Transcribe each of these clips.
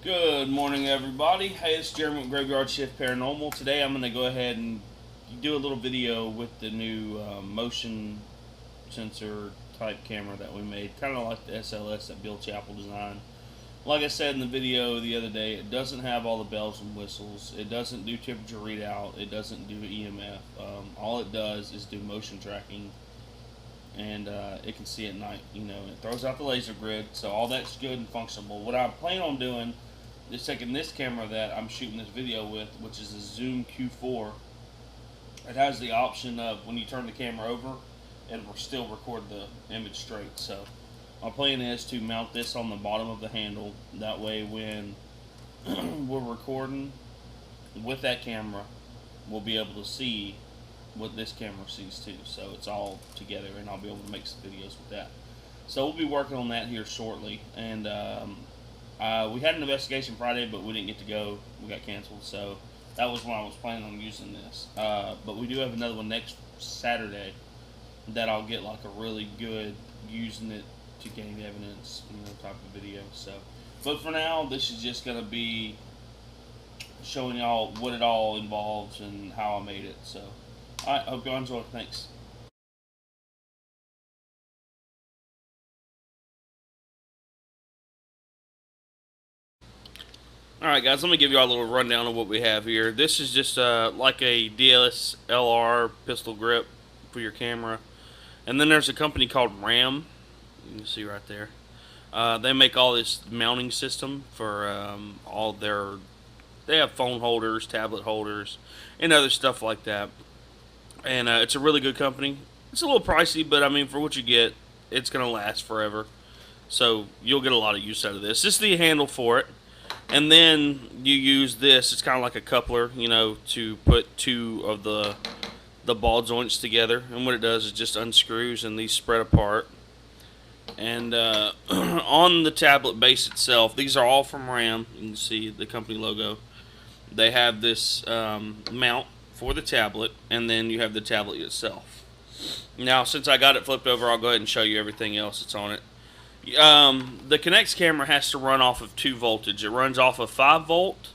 Good morning, everybody. Hey, it's Jeremy with Graveyard Shift Paranormal. Today I'm going to go ahead and do a little video with the new motion sensor type camera that we made, kind of like the SLS that Bill Chappell designed. Like I said in the video the other day, it doesn't have all the bells and whistles. It doesn't do temperature readout. It doesn't do EMF. All it does is do motion tracking, and it can see at night. It throws out the laser grid, so all that's good and functional. What I plan on doing is taking this camera that I'm shooting this video with, which is a Zoom Q4. It has the option of when you turn the camera over, it will still record the image straight. So my plan is to mount this on the bottom of the handle. That way when we're recording with that camera, we'll be able to see what this camera sees too. So it's all together, and I'll be able to make some videos with that. So we'll be working on that here shortly. And we had an investigation Friday, but we didn't get to go. We got canceled. So that was when I was planning on using this. But we do have another one next Saturday that I'll get like a really good using it to gain evidence, type of video. So, but for now, this is just gonna be showing y'all what it all involves and how I made it. So, alright, hope y'all enjoy. Thanks. Alright guys, let me give you all a little rundown of what we have here. This is just like a DSLR pistol grip for your camera. And then there's a company called RAM. You can see right there. They make all this mounting system for all their... They have phone holders, tablet holders, and other stuff like that. And it's a really good company. It's a little pricey, but I mean, for what you get, it's going to last forever. So you'll get a lot of use out of this. This is the handle for it. And then you use this. It's kind of like a coupler, to put two of the ball joints together. And what it does is just unscrews, and these spread apart. And on the tablet base itself, these are all from RAM. You can see the company logo. They have this mount for the tablet, and then you have the tablet itself. Now, since I got it flipped over, I'll go ahead and show you everything else that's on it. The Kinect camera has to run off of 2 voltage. It runs off of 5 volt,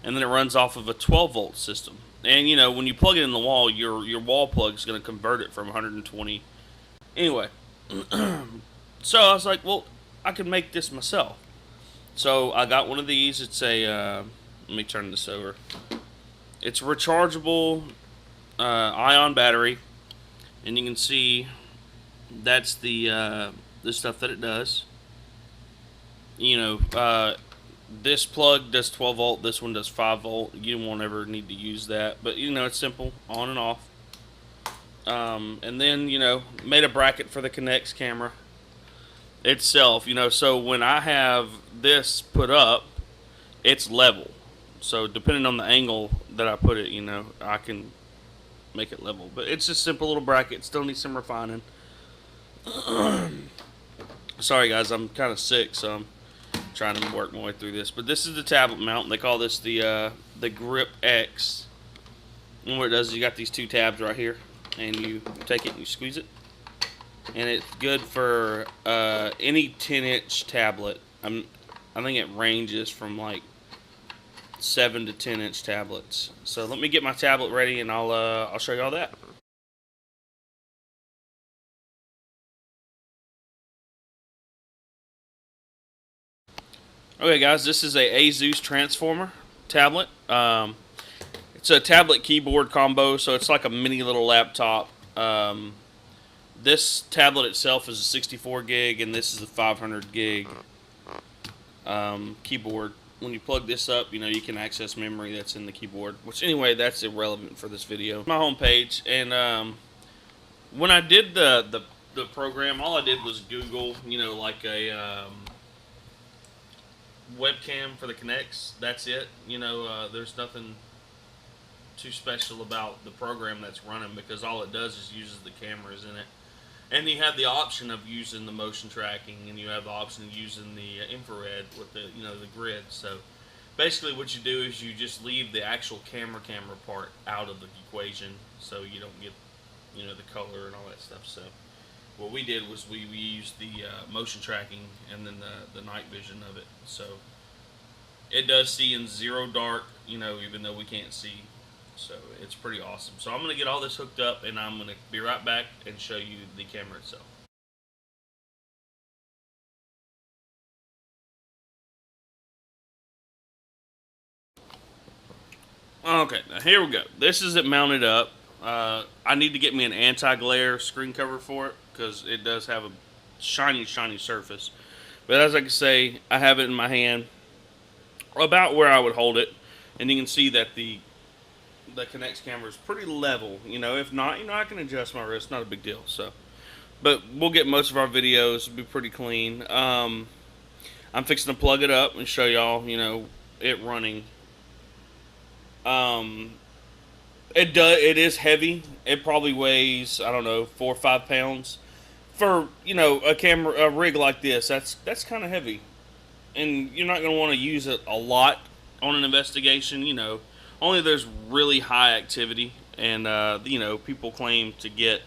and then it runs off of a 12 volt system. And when you plug it in the wall, your wall plug is going to convert it from 120. Anyway, so I was like, well, I can make this myself. So I got one of these. It's a let me turn this over. It's a rechargeable ion battery, and you can see that's the stuff that it does. This plug does 12 volt. This one does 5 volt. You won't ever need to use that, but it's simple, on and off. And then made a bracket for the Kinect camera itself. So when I have this put up, it's level. So depending on the angle that I put it, I can make it level. But it's just a simple little bracket. Still needs some refining. Sorry guys, I'm kind of sick, so I'm trying to work my way through this. But this is the tablet mount. They call this the Grip X. And what it does is you got these 2 tabs right here, and you take it and you squeeze it. And it's good for any 10-inch tablet. I think it ranges from like 7 to 10-inch tablets. So let me get my tablet ready, and I'll show you all that. Okay, guys, this is a Asus Transformer tablet. It's a tablet keyboard combo, so it's like a mini little laptop. This tablet itself is a 64 gig, and this is a 500 gig keyboard. When you plug this up, you can access memory that's in the keyboard. Which, anyway, that's irrelevant for this video. My home page, and when I did the program, all I did was Google, like a webcam for the Kinects. That's it. There's nothing too special about the program that's running, because all it does is uses the cameras in it. And you have the option of using the motion tracking, and you have the option of using the infrared with the the grid. So basically what you do is you just leave the actual camera part out of the equation, so you don't get the color and all that stuff. So what we did was we used the motion tracking and then the night vision of it. So It does see in zero dark, even though we can't see. So it's pretty awesome. So I'm gonna get all this hooked up, and I'm gonna be right back and show you the camera itself. Okay, now here we go. This is it mounted up. I need to get me an anti-glare screen cover for it because it does have a shiny, shiny surface. But as I can say, I have it in my hand, about where I would hold it, and you can see that the Kinect camera is pretty level. If not, I can adjust my wrist. Not a big deal. So, but we'll get most of our videos be pretty clean. I'm fixing to plug it up and show y'all, it running. Um, it is heavy. It probably weighs, I don't know, 4 or 5 pounds for a rig like this. That's kind of heavy, and you're not gonna want to use it a lot on an investigation. Only there's really high activity, and people claim to get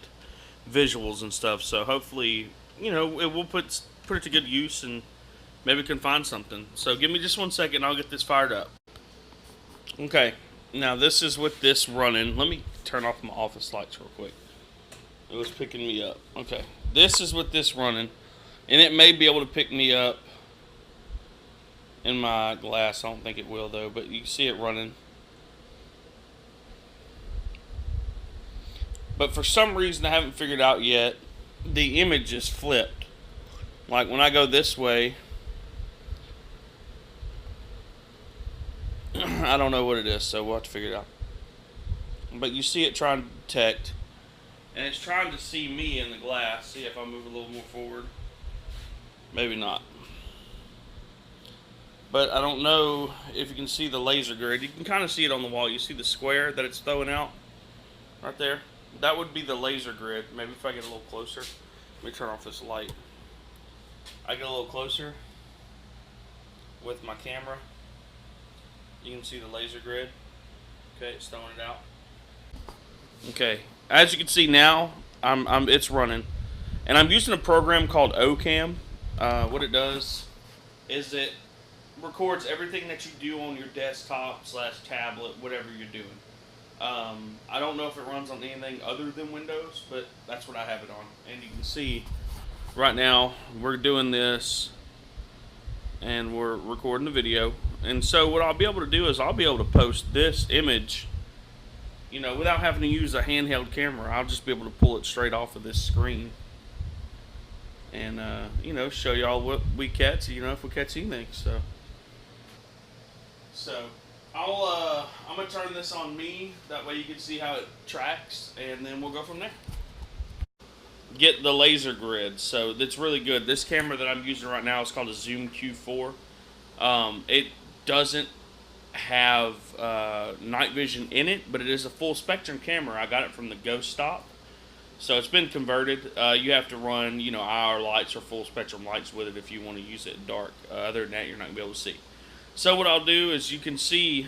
visuals and stuff. So hopefully, it will put it to good use, and maybe can find something. So give me just 1 second. I'll get this fired up. Okay. Now this is with this running. Let me turn off my office lights real quick. It was picking me up. Okay. This is with this running, and it may be able to pick me up in my glass. I don't think it will though, but you can see it running. But for some reason I haven't figured out yet, the image is flipped. Like when I go this way, I don't know what it is, so we'll have to figure it out. But you see it trying to detect, and it's trying to see me in the glass. See if I move a little more forward. Maybe not. But I don't know if you can see the laser grid. You can kind of see it on the wall. You see the square that it's throwing out right there? That would be the laser grid. Maybe if I get a little closer. Let me turn off this light. I get a little closer with my camera. You can see the laser grid. Okay, it's throwing it out. Okay, as you can see now, it's running, and I'm using a program called OCam. What it does is it records everything that you do on your desktop / tablet, whatever you're doing. I don't know if it runs on anything other than Windows, but that's what I have it on. And you can see right now we're doing this, and we're recording the video. And so what I'll be able to do is I'll be able to post this image, without having to use a handheld camera. I'll just be able to pull it straight off of this screen, and show y'all what we catch. If we catch anything. So I'm gonna turn this on me. That way you can see how it tracks, and then we'll go from there. Get the laser grid. So that's really good. This camera that I'm using right now is called a Zoom Q4. It doesn't have night vision in it, but it is a full spectrum camera. I got it from the GYSP. So it's been converted. You have to run, IR lights or full spectrum lights with it if you want to use it in dark. Other than that, you're not gonna be able to see. So what I'll do is you can see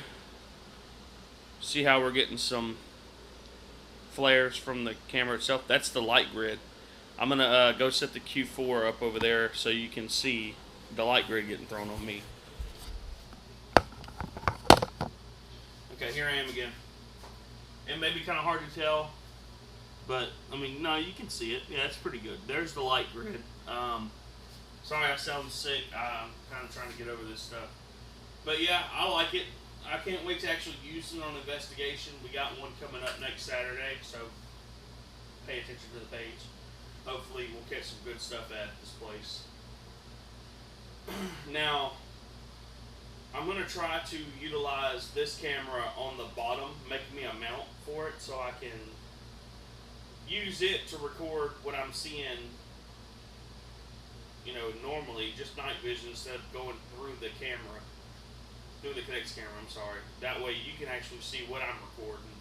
how we're getting some flares from the camera itself. That's the light grid. I'm gonna go set the Q4 up over there so you can see the light grid getting thrown on me. Okay, here I am again. It may be kind of hard to tell, but no, you can see it. Yeah, it's pretty good. There's the light grid. Sorry I sound sick. I'm kind of trying to get over this stuff. But yeah, I like it. I can't wait to actually use it on investigation. We got one coming up next Saturday, so pay attention to the page. Hopefully we'll catch some good stuff at this place. Now, I'm going to try to utilize this camera on the bottom, make me a mount for it so I can use it to record what I'm seeing, normally, just night vision instead of going through the camera. Through the Kinect camera, I'm sorry. That way you can actually see what I'm recording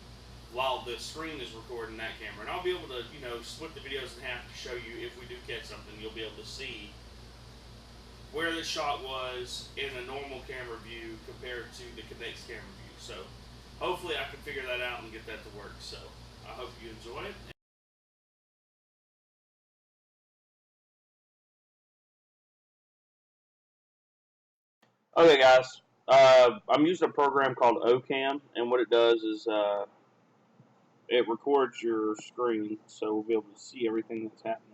while the screen is recording that camera. And I'll be able to, split the videos in half to show you if we do catch something. You'll be able to see where the shot was in a normal camera view compared to the Kinect camera view. So hopefully I can figure that out and get that to work. So I hope you enjoy it. Okay, guys. I'm using a program called OCam, and what it does is it records your screen, so we'll be able to see everything that's happening.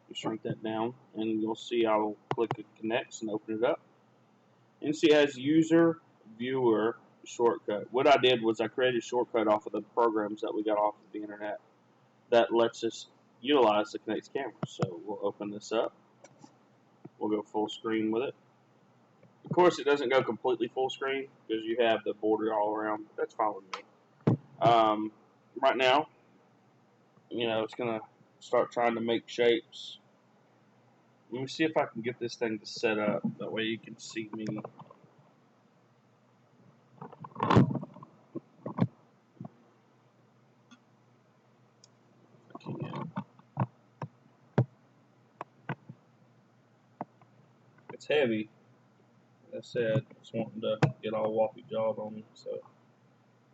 You shrink that down, and you'll see I'll click it connects and open it up. And see it has user viewer shortcut. What I did was I created a shortcut off of the programs that we got off of the internet that lets us utilize the Kinect camera. So we'll open this up. We'll go full screen with it. Of course, it doesn't go completely full screen because you have the border all around, but that's fine with me. Right now, it's going to start trying to make shapes. Let me see if I can get this thing to set up. That way you can see me. I can't. It's heavy. Like I said, it's wanting to get all whoppy jawed on me. So,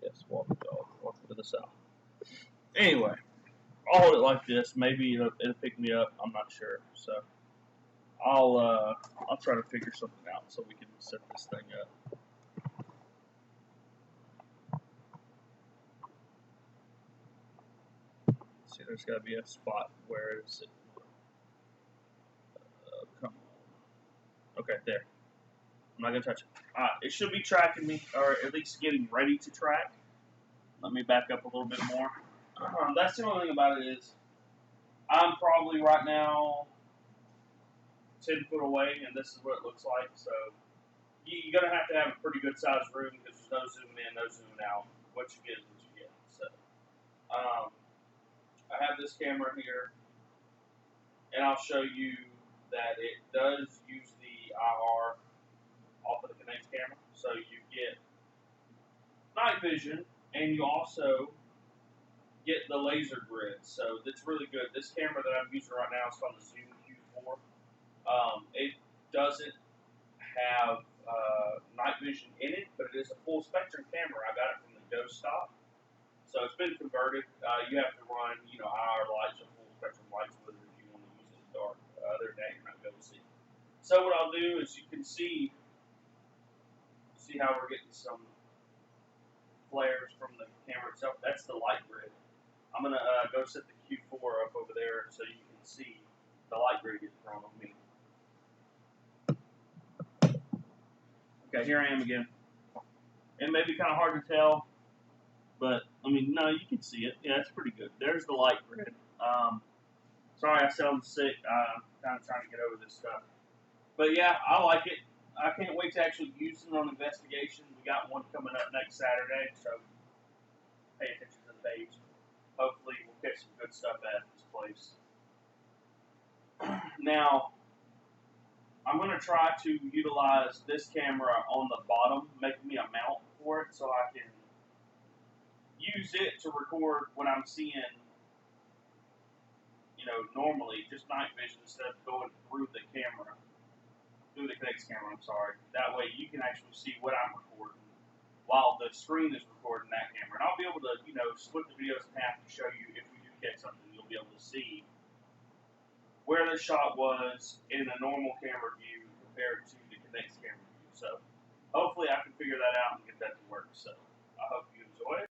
yes, whoppy jawed. Welcome to the South. Anyway, I'll hold it like this. Maybe it'll pick me up. I'm not sure. So, I'll try to figure something out so we can set this thing up. See, there's got to be a spot where it's. Come on. Okay, there. I'm not gonna touch it. It should be tracking me, or at least getting ready to track. Let me back up a little bit more. That's the only thing about it is, I'm probably right now 10 foot away, and this is what it looks like. So you're gonna have to have a pretty good sized room because there's no zooming in, no zooming out. What you get is what you get. So I have this camera here, and I'll show you that it does use the IR off of the Kinect camera, so you get night vision, and you also get the laser grid. So that's really good. This camera that I'm using right now is called the Zoom Q4. It doesn't have night vision in it, but it is a full spectrum camera. I got it from the GYSP.soc. So it's been converted. You have to run, IR lights or full spectrum lights with it if you want to use it in the dark. Other than that, you're not going to see. So what I'll do is you can see how we're getting some flares from the camera itself. That's the light grid. I'm going to go set the Q4 up over there so you can see the light grid get thrown on me. Okay, here I am again. It may be kind of hard to tell, but, no, you can see it. Yeah, it's pretty good. There's the light grid. Sorry I sound sick. I'm kind of trying to get over this stuff. But, yeah, I like it. I can't wait to actually use it on investigation. We got one coming up next Saturday, so pay attention to the page. Hopefully we'll catch some good stuff at this place. Now, I'm going to try to utilize this camera on the bottom, making me a mount for it so I can use it to record when I'm seeing, normally just night vision instead of going through the camera, through the Kinect camera, I'm sorry. That way you can actually see what I'm recording while the screen is recording that camera. And I'll be able to, split the videos in half to show you if we do catch something. You'll be able to see where the shot was in a normal camera view compared to the Kinect camera view. So hopefully I can figure that out and get that to work. So I hope you enjoy it.